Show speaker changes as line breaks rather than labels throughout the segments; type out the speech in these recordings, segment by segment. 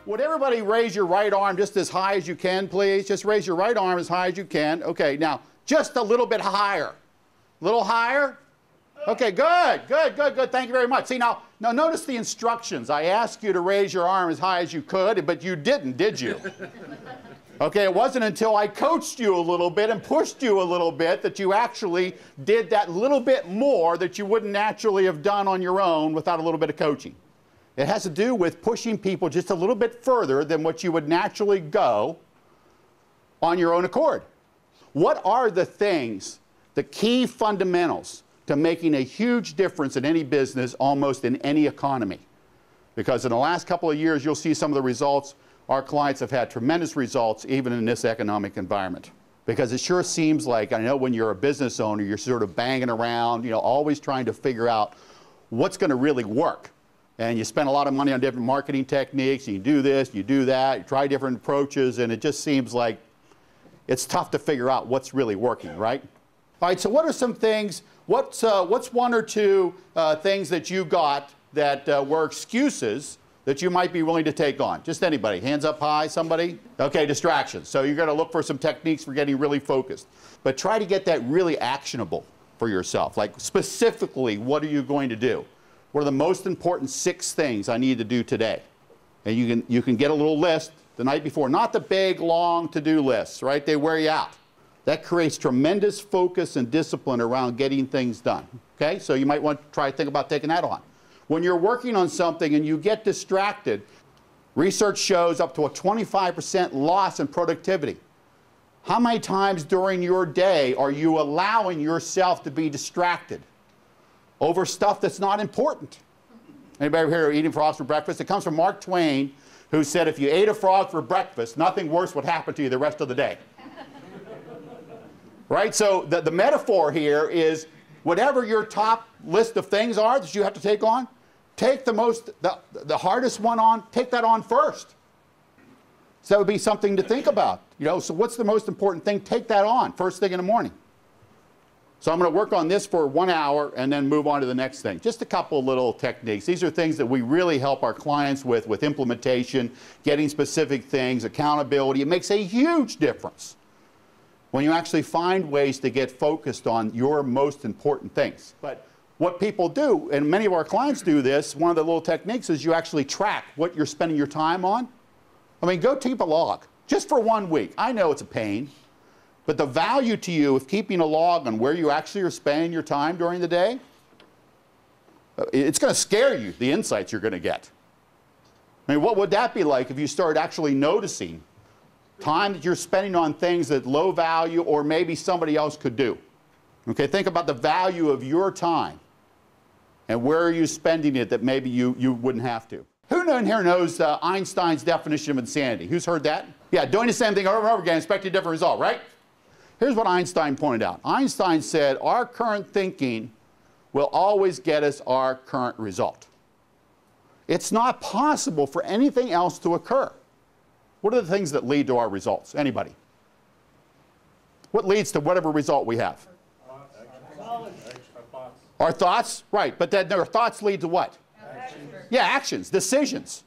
Would everybody raise your right arm just as high as you can, please? Just raise your right arm as high as you can. Okay, now, just a little bit higher. A little higher? Okay, good, good, good, good. Thank you very much. See, now notice the instructions. I asked you to raise your arm as high as you could, but you didn't, did you? Okay, it wasn't until I coached you a little bit and pushed you a little bit that you actually did that little bit more that you wouldn't naturally have done on your own without a little bit of coaching. It has to do with pushing people just a little bit further than what you would naturally go on your own accord. What are the things, the key fundamentals to making a huge difference in any business, almost in any economy? Because in the last couple of years, you'll see some of the results. Our clients have had tremendous results even in this economic environment. Because it sure seems like, I know when you're a business owner, you're sort of banging around, always trying to figure out what's going to really work. And you spend a lot of money on different marketing techniques, and you do this, you do that, you try different approaches, and it just seems like it's tough to figure out what's really working, right? All right, so what are some things, what's one or two things that you got that were excuses that you might be willing to take on? Just anybody, hands up high, somebody? Okay, distractions. So you're gonna look for some techniques for getting really focused. But try to get that really actionable for yourself. Like specifically, what are you going to do? What are the most important 6 things I need to do today? And you can get a little list the night before. Not the big, long to-do lists, right? They wear you out. That creates tremendous focus and discipline around getting things done. Okay? So you might want to try to think about taking that on. When you're working on something and you get distracted, research shows up to a 25% loss in productivity. How many times during your day are you allowing yourself to be distracted over stuff that's not important? Anybody here eating frogs for breakfast? It comes from Mark Twain, who said if you ate a frog for breakfast, nothing worse would happen to you the rest of the day. Right? So the metaphor here is whatever your top list of things are that you have to take on, take the hardest one on, take that on first. So that would be something to think about. So what's the most important thing? Take that on first thing in the morning. So I'm going to work on this for 1 hour and then move on to the next thing. Just a couple little techniques. These are things that we really help our clients with implementation, getting specific things, accountability. It makes a huge difference when you actually find ways to get focused on your most important things. But what people do, and many of our clients do this, one of the little techniques is you actually track what you're spending your time on. I mean, go keep a log, just for 1 week. I know it's a pain. But the value to you of keeping a log on where you actually are spending your time during the day, it's going to scare you, the insights you're going to get. I mean, what would that be like if you started actually noticing time that you're spending on things that low value or maybe somebody else could do? Okay, think about the value of your time and where are you spending it that maybe you wouldn't have to. Who in here knows Einstein's definition of insanity? Who's heard that? Yeah, doing the same thing over and over again, expecting a different result, right? Here's what Einstein pointed out. Einstein said, our current thinking will always get us our current result. It's not possible for anything else to occur. What are the things that lead to our results? Anybody? What leads to whatever result we have? Our thoughts? Right, but then our thoughts lead to what? Actions. Yeah, actions, decisions.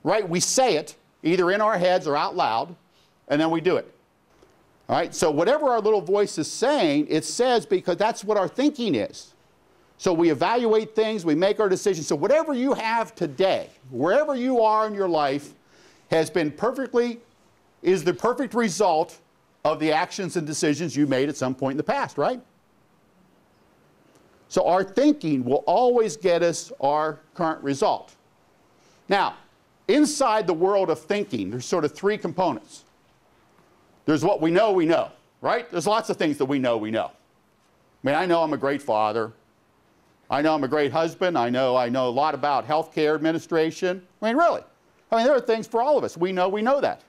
Right, we say it either in our heads or out loud, and then we do it. All right, so whatever our little voice is saying, it says because that's what our thinking is. So we evaluate things, we make our decisions. So whatever you have today, wherever you are in your life, is the perfect result of the actions and decisions you made at some point in the past, right? So our thinking will always get us our current result. Now, inside the world of thinking, there's sort of 3 components. There's what we know, right? There's lots of things that we know. I mean, I know I'm a great father. I know I'm a great husband. I know a lot about healthcare administration. I mean, really. I mean, there are things for all of us. We know that.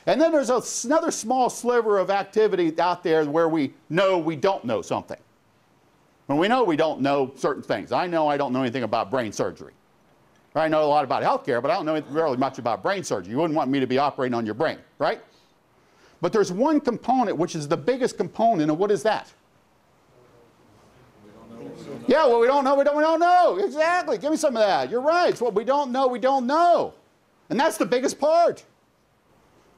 And then there's another small sliver of activity out there where we know we don't know something. When we know we don't know certain things. I know I don't know anything about brain surgery. I know a lot about healthcare, but I don't know really much about brain surgery. You wouldn't want me to be operating on your brain, right? But there's one component which is the biggest component, and what is that? Yeah, what we don't know, we don't know. Exactly. Give me some of that. You're right. It's what we don't know, we don't know. And that's the biggest part.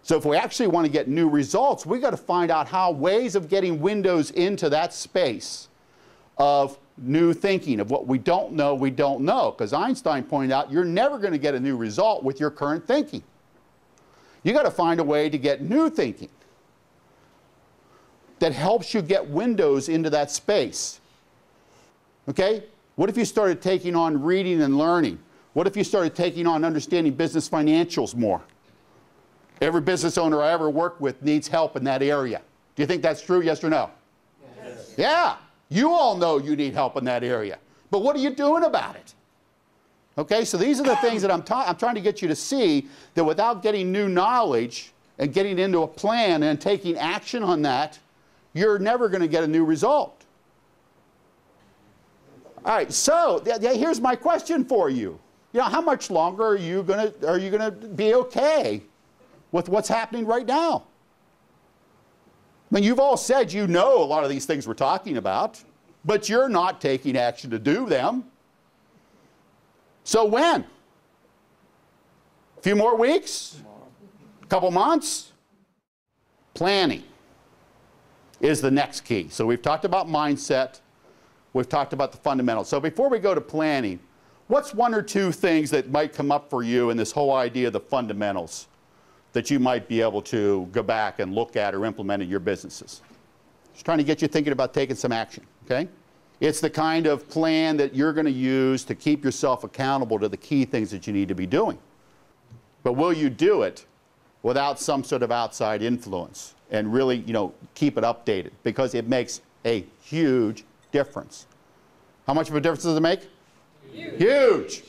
So if we actually want to get new results, we've got to find out how ways of getting windows into that space of new thinking, of what we don't know, because Einstein pointed out you're never going to get a new result with your current thinking. You got to find a way to get new thinking that helps you get windows into that space. Okay? What if you started taking on reading and learning? What if you started taking on understanding business financials more? Every business owner I ever worked with needs help in that area. Do you think that's true, yes or no? Yes. Yeah. You all know you need help in that area. But what are you doing about it? Okay, so these are the things that I'm trying to get you to see, that without getting new knowledge and getting into a plan and taking action on that, you're never going to get a new result. All right, so here's my question for you. You know, how much longer are you going to be okay with what's happening right now? I mean, you've all said you know a lot of these things we're talking about, but you're not taking action to do them. So when? A few more weeks? A couple months? Planning is the next key. So we've talked about mindset. We've talked about the fundamentals. So before we go to planning, what's one or two things that might come up for you in this whole idea of the fundamentals that you might be able to go back and look at or implement in your businesses? Just trying to get you thinking about taking some action, okay? It's the kind of plan that you're going to use to keep yourself accountable to the key things that you need to be doing. But will you do it without some sort of outside influence and really, you know, keep it updated? Because it makes a huge difference. How much of a difference does it make? Huge. Huge.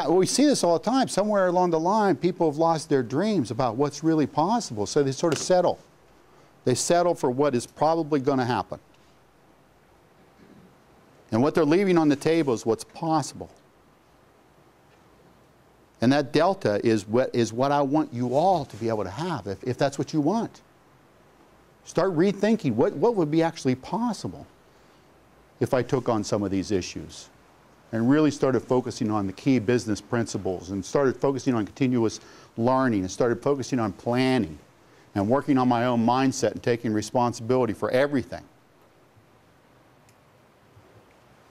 We see this all the time. Somewhere along the line, people have lost their dreams about what's really possible, so they sort of settle. They settle for what is probably going to happen. And what they're leaving on the table is what's possible. And that delta is what I want you all to be able to have, if that's what you want. Start rethinking what would be actually possible if I took on some of these issues, and really started focusing on the key business principles, and started focusing on continuous learning, and started focusing on planning, and working on my own mindset and taking responsibility for everything.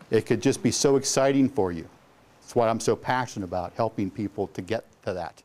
It could just be so exciting for you. That's why I'm so passionate about helping people to get to that.